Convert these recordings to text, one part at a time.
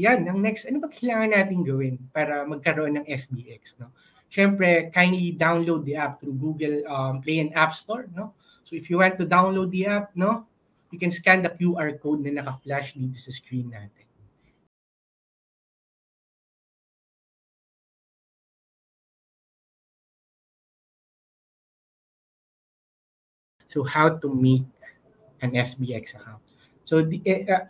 yan, ang next, ano ba kailangan natin gawin para magkaroon ng SBX, no? Siyempre, kindly download the app through Google Play and App Store, no? So if you want to download the app, no, you can scan the QR code na naka-flash dito sa screen natin. So how to make an SBX account. So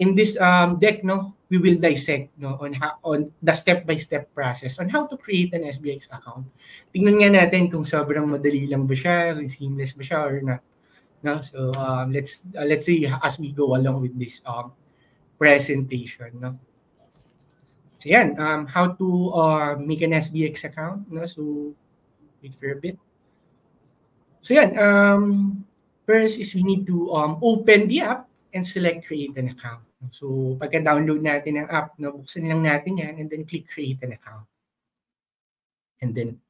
in this deck, no, we will dissect, no, on the step-by-step process on how to create an SBX account. Tingnan nga natin kung sobrang madali lang ba siya, kung seamless ba siya or not. No? So let's see as we go along with this presentation, no. So yan, how to make an SBX account, no. So wait for a bit. So yan, first is we need to open the app and select create an account. So pagka-download natin ang app, no, buksan lang natin yan and then click create an account. And then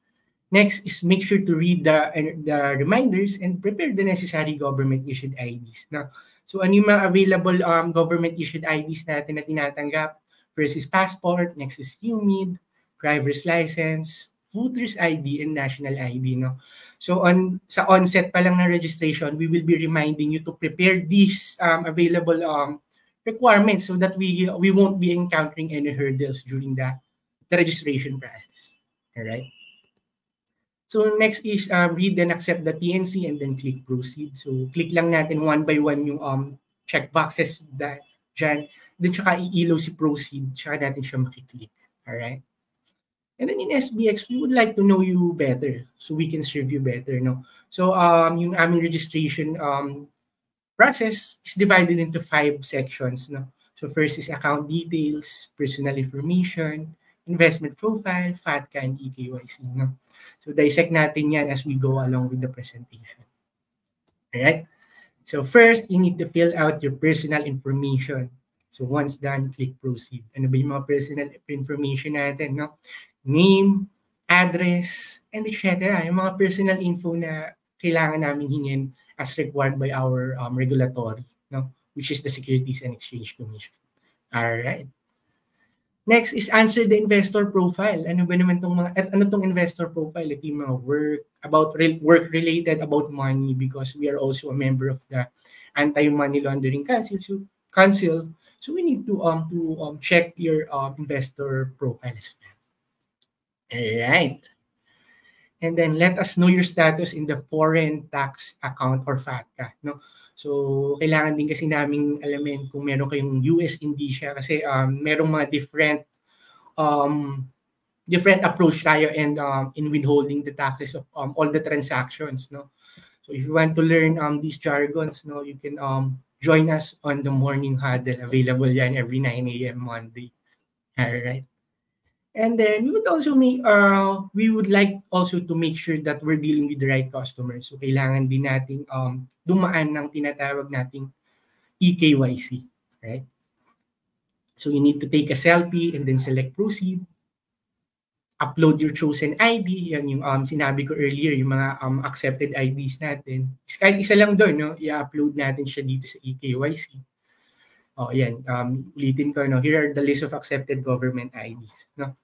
next is make sure to read the reminders and prepare the necessary government-issued IDs. Now, so ano yung mga available government-issued IDs natin na tinatanggap? First is passport, next is UMID, driver's license, voter's ID, and national ID. No? So sa onset pa lang ng registration, we will be reminding you to prepare these available requirements so that we won't be encountering any hurdles during the registration process. All right. So next is read and accept the TNC and then click proceed. So click lang natin one by one yung check boxes dyan. Then tsaka iilaw si proceed, tsaka natin siya makiklik. Alright? And then in SBX, we would like to know you better so we can serve you better. No? So yung aming registration process is divided into 5 sections. No? So first is account details, personal information, investment profile, FATCA, and eKYC. No? So dissect natin yan as we go along with the presentation. Alright? So first, you need to fill out your personal information. So once done, click proceed. Ano ba yung mga personal information natin? No? Name, address, and etc. Yung mga personal info na kailangan namin hingin as required by our regulatory, no? Which is the Securities and Exchange Commission. Alright. Next is answer the investor profile. Ano ba naman tong mga, ano tong investor profile? Ito yung mga work related about money because we are also a member of the Anti-Money Laundering Council. So we need to check your investor profile as well. Alright. And then let us know your status in the foreign tax account or FATCA. No? So kailangan din kasi naming alamin kung meron kayong US indicia kasi merong mga different approach tayo and in withholding the taxes of all the transactions. No? So if you want to learn these jargons, no, you can join us on the morning huddle. Available yan every 9 a.m. Monday. Alright. And then we would like also to make sure that we're dealing with the right customers. So kailangan din nating dumaan ng tinatawag nating eKYC, right? So you need to take a selfie and then select proceed. Upload your chosen ID. Yan yung sinabi ko earlier, yung mga accepted IDs natin. Kahit isa lang doon, no? I-upload natin siya dito sa eKYC. Oh, yan. Ulitin ko, no? Here are the list of accepted government IDs, no?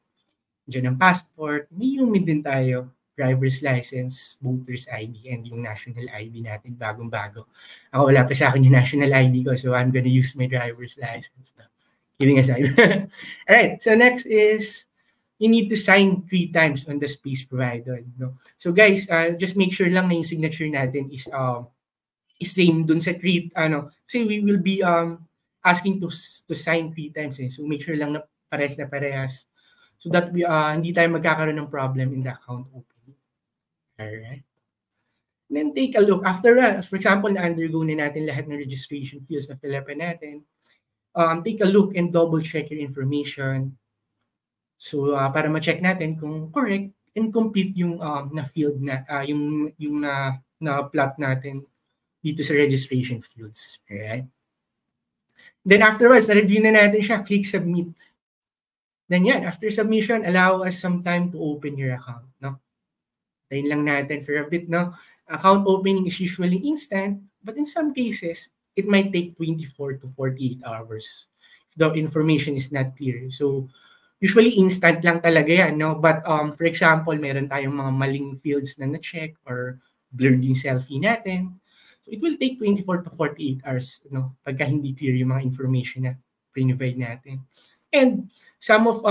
Diyan ang passport, may UMID din tayo, driver's license, voter's ID, and yung national ID natin, bagong-bago. Ako wala pa sa akin yung national ID ko, so I'm gonna use my driver's license. No? Kidding aside. Alright, so next is, you need to sign 3 times on the space provided. No? So guys, just make sure lang na yung signature natin is same dun sa kasi we will be asking to sign 3 times. So make sure lang na parehas so that we hindi tayo magkakaroon ng problem in the account opening. Alright. Then take a look. After that, for example, na-undergo na natin lahat ng registration fields na fill up natin. Take a look and double check your information. So para ma-check natin kung correct and complete yung na-field na yung na-plot natin dito sa registration fields. Alright. Then afterwards, na-review na natin siya, click submit. Then yan, after submission, allow us some time to open your account. No? Tayin lang natin for a bit. No? Account opening is usually instant, but in some cases, it might take 24 to 48 hours. the information is not clear. So usually instant lang talaga yan, no? But for example, meron tayong mga maling fields na na-check or blurred yung selfie natin. So it will take 24 to 48 hours, no? Pagka hindi clear yung mga information na provide natin. And some of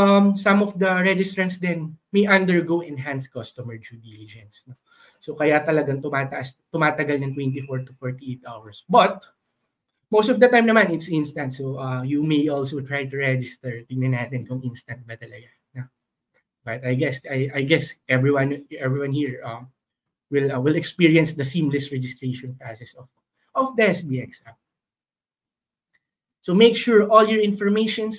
the registrants then may undergo enhanced customer due diligence, no? So kaya talagang tumatagal ng 24 to 48 hours. But most of the time naman it's instant. So you may also try to register. Tingnan natin kung instant ba talaga. No? But I guess everyone here will experience the seamless registration process of the SBX app. So make sure all your information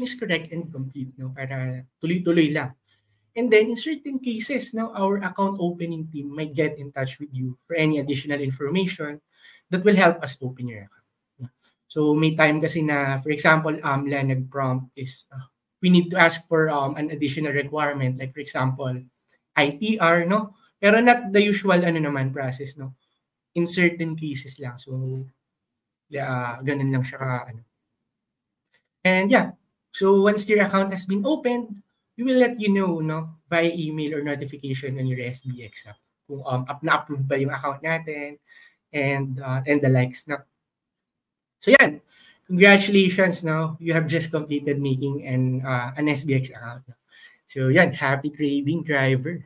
is correct and complete, no, para tuloy-tuloy lang. And then in certain cases, now our account opening team might get in touch with you for any additional information that will help us open your account. So may time kasi na, for example, AMLA nag-prompt is we need to ask for an additional requirement, like for example, ITR, no? Pero not the usual process, no? In certain cases lang. So ganun lang siya ano. And yeah, so once your account has been opened, we will let you know, no, via email or notification on your SBX app kung na-approve ba yung account natin and the likes na. So yan, congratulations, no, you have just completed making an SBX account. So yan, happy trading, driver.